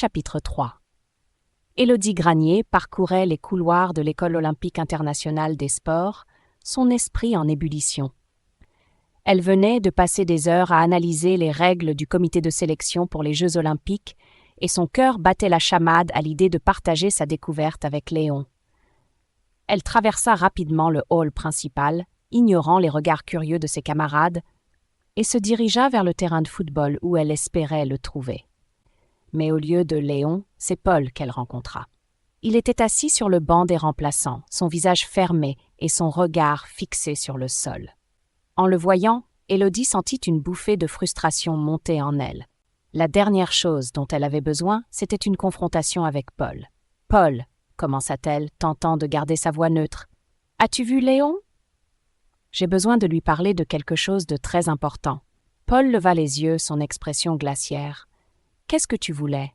Chapitre 3. Élodie Granier parcourait les couloirs de l'École olympique internationale des sports, son esprit en ébullition. Elle venait de passer des heures à analyser les règles du comité de sélection pour les Jeux olympiques et son cœur battait la chamade à l'idée de partager sa découverte avec Léon. Elle traversa rapidement le hall principal, ignorant les regards curieux de ses camarades, et se dirigea vers le terrain de football où elle espérait le trouver. Mais au lieu de Léon, c'est Paul qu'elle rencontra. Il était assis sur le banc des remplaçants, son visage fermé et son regard fixé sur le sol. En le voyant, Élodie sentit une bouffée de frustration monter en elle. La dernière chose dont elle avait besoin, c'était une confrontation avec Paul. « Paul », commença-t-elle, tentant de garder sa voix neutre. « As-tu vu Léon ?» « J'ai besoin de lui parler de quelque chose de très important. » Paul leva les yeux, son expression glaciaire. « Qu'est-ce que tu voulais ?»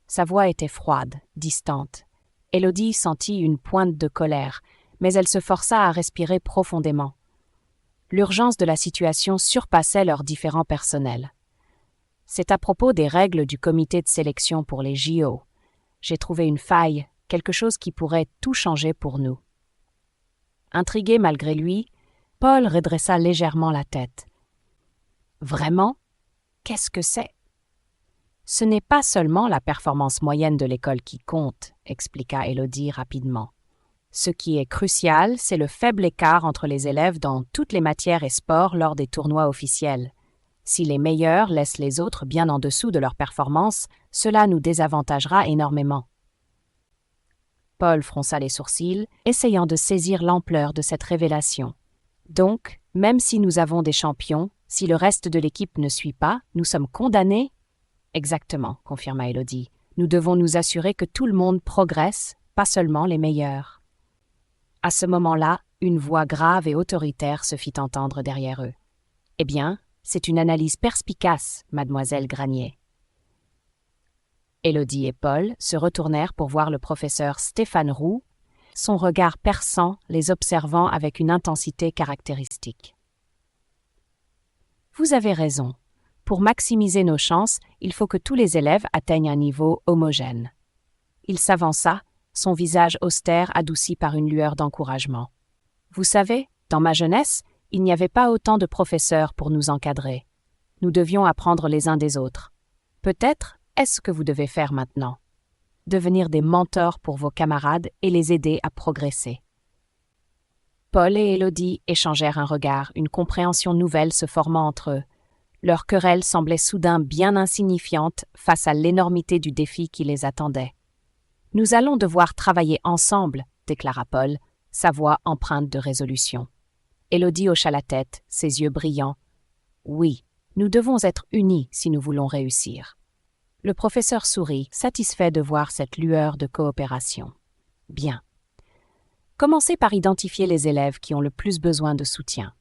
Sa voix était froide, distante. Élodie sentit une pointe de colère, mais elle se força à respirer profondément. L'urgence de la situation surpassait leurs différends personnels. « C'est à propos des règles du comité de sélection pour les JO. J'ai trouvé une faille, quelque chose qui pourrait tout changer pour nous. » Intrigué malgré lui, Paul redressa légèrement la tête. « Vraiment ? Qu'est-ce que c'est ?» « Ce n'est pas seulement la performance moyenne de l'école qui compte, » expliqua Élodie rapidement. « Ce qui est crucial, c'est le faible écart entre les élèves dans toutes les matières et sports lors des tournois officiels. Si les meilleurs laissent les autres bien en dessous de leur performance, cela nous désavantagera énormément. » Paul fronça les sourcils, essayant de saisir l'ampleur de cette révélation. « Donc, même si nous avons des champions, si le reste de l'équipe ne suit pas, nous sommes condamnés ?» « Exactement, » confirma Élodie. « Nous devons nous assurer que tout le monde progresse, pas seulement les meilleurs. » À ce moment-là, une voix grave et autoritaire se fit entendre derrière eux. « Eh bien, c'est une analyse perspicace, mademoiselle Granier. » Élodie et Paul se retournèrent pour voir le professeur Stéphane Roux, son regard perçant les observant avec une intensité caractéristique. « Vous avez raison. Pour maximiser nos chances, il faut que tous les élèves atteignent un niveau homogène. » Il s'avança, son visage austère adouci par une lueur d'encouragement. « Vous savez, dans ma jeunesse, il n'y avait pas autant de professeurs pour nous encadrer. Nous devions apprendre les uns des autres. Peut-être est-ce que vous devez faire maintenant. Devenir des mentors pour vos camarades et les aider à progresser. » Paul et Élodie échangèrent un regard, une compréhension nouvelle se formant entre eux. Leur querelle semblait soudain bien insignifiante face à l'énormité du défi qui les attendait. « Nous allons devoir travailler ensemble, » déclara Paul, sa voix empreinte de résolution. Élodie hocha la tête, ses yeux brillants. « Oui, nous devons être unis si nous voulons réussir. » Le professeur sourit, satisfait de voir cette lueur de coopération. « Bien. Commencez par identifier les élèves qui ont le plus besoin de soutien.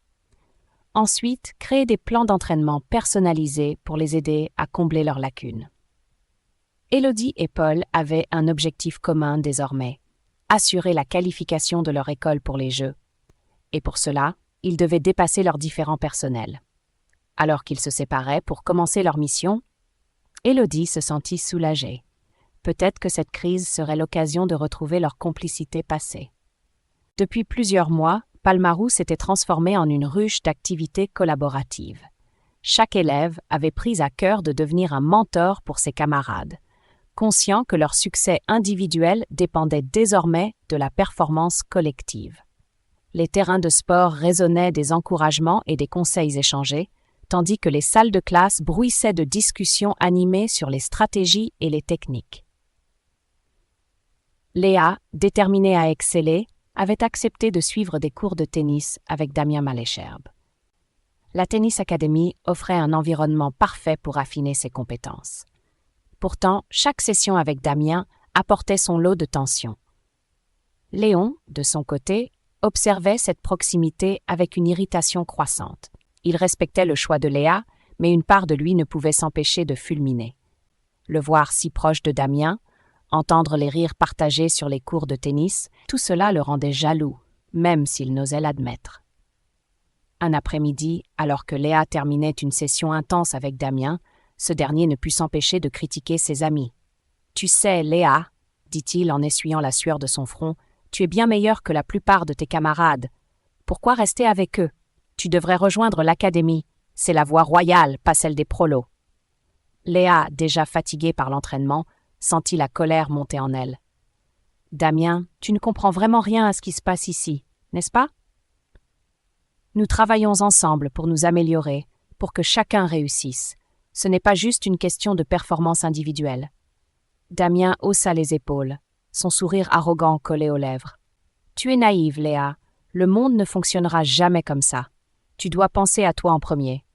Ensuite, créez des plans d'entraînement personnalisés pour les aider à combler leurs lacunes. » Élodie et Paul avaient un objectif commun désormais, assurer la qualification de leur école pour les Jeux. Et pour cela, ils devaient dépasser leurs différends personnels. Alors qu'ils se séparaient pour commencer leur mission, Élodie se sentit soulagée. Peut-être que cette crise serait l'occasion de retrouver leur complicité passée. Depuis plusieurs mois, Palmarou s'était transformé en une ruche d'activités collaboratives. Chaque élève avait pris à cœur de devenir un mentor pour ses camarades, conscient que leur succès individuel dépendait désormais de la performance collective. Les terrains de sport résonnaient des encouragements et des conseils échangés, tandis que les salles de classe bruissaient de discussions animées sur les stratégies et les techniques. Léa, déterminée à exceller, avait accepté de suivre des cours de tennis avec Damien Malécherbe. La Tennis Academy offrait un environnement parfait pour affiner ses compétences. Pourtant, chaque session avec Damien apportait son lot de tensions. Léon, de son côté, observait cette proximité avec une irritation croissante. Il respectait le choix de Léa, mais une part de lui ne pouvait s'empêcher de fulminer. Le voir si proche de Damien, entendre les rires partagés sur les cours de tennis, tout cela le rendait jaloux, même s'il n'osait l'admettre. Un après-midi, alors que Léa terminait une session intense avec Damien, ce dernier ne put s'empêcher de critiquer ses amis. Tu sais, Léa, dit-il en essuyant la sueur de son front, tu es bien meilleure que la plupart de tes camarades. Pourquoi rester avec eux? Tu devrais rejoindre l'académie. C'est la voie royale, pas celle des prolos. Léa, déjà fatiguée par l'entraînement, sentit la colère monter en elle. Damien, tu ne comprends vraiment rien à ce qui se passe ici, n'est-ce pas? Nous travaillons ensemble pour nous améliorer, pour que chacun réussisse. Ce n'est pas juste une question de performance individuelle. Damien haussa les épaules, son sourire arrogant collé aux lèvres. Tu es naïve, Léa. Le monde ne fonctionnera jamais comme ça. Tu dois penser à toi en premier.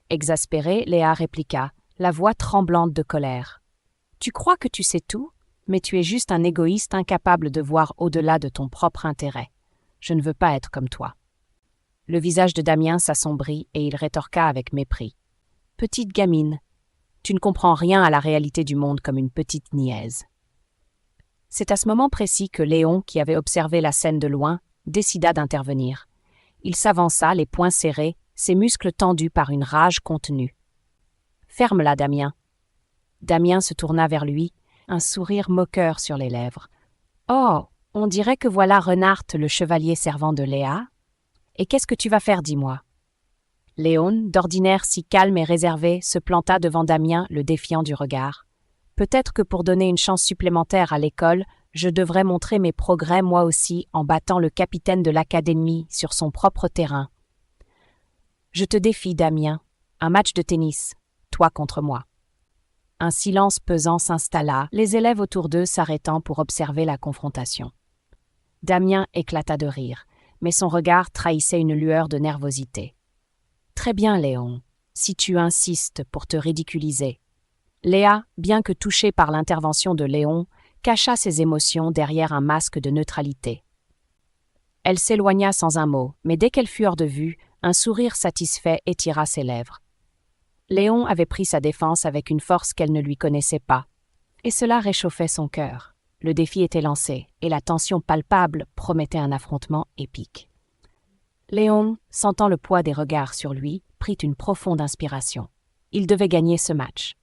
Exaspérée, Léa répliqua, la voix tremblante de colère. Tu crois que tu sais tout, mais tu es juste un égoïste incapable de voir au-delà de ton propre intérêt. Je ne veux pas être comme toi. Le visage de Damien s'assombrit et il rétorqua avec mépris. Petite gamine, tu ne comprends rien à la réalité du monde comme une petite niaise. C'est à ce moment précis que Léon, qui avait observé la scène de loin, décida d'intervenir. Il s'avança, les poings serrés, ses muscles tendus par une rage contenue. « Ferme-la, Damien. » Damien se tourna vers lui, un sourire moqueur sur les lèvres. « Oh, on dirait que voilà Renard, le chevalier servant de Léa. Et qu'est-ce que tu vas faire, dis-moi » Léon, d'ordinaire si calme et réservé, se planta devant Damien, le défiant du regard. « Peut-être que pour donner une chance supplémentaire à l'école, je devrais montrer mes progrès moi aussi en battant le capitaine de l'académie sur son propre terrain. Je te défie, Damien. Un match de tennis, toi contre moi. » Un silence pesant s'installa, les élèves autour d'eux s'arrêtant pour observer la confrontation. Damien éclata de rire, mais son regard trahissait une lueur de nervosité. « Très bien, Léon, si tu insistes pour te ridiculiser. » Léa, bien que touchée par l'intervention de Léon, cacha ses émotions derrière un masque de neutralité. Elle s'éloigna sans un mot, mais dès qu'elle fut hors de vue, un sourire satisfait étira ses lèvres. Léon avait pris sa défense avec une force qu'elle ne lui connaissait pas, et cela réchauffait son cœur. Le défi était lancé, et la tension palpable promettait un affrontement épique. Léon, sentant le poids des regards sur lui, prit une profonde inspiration. Il devait gagner ce match.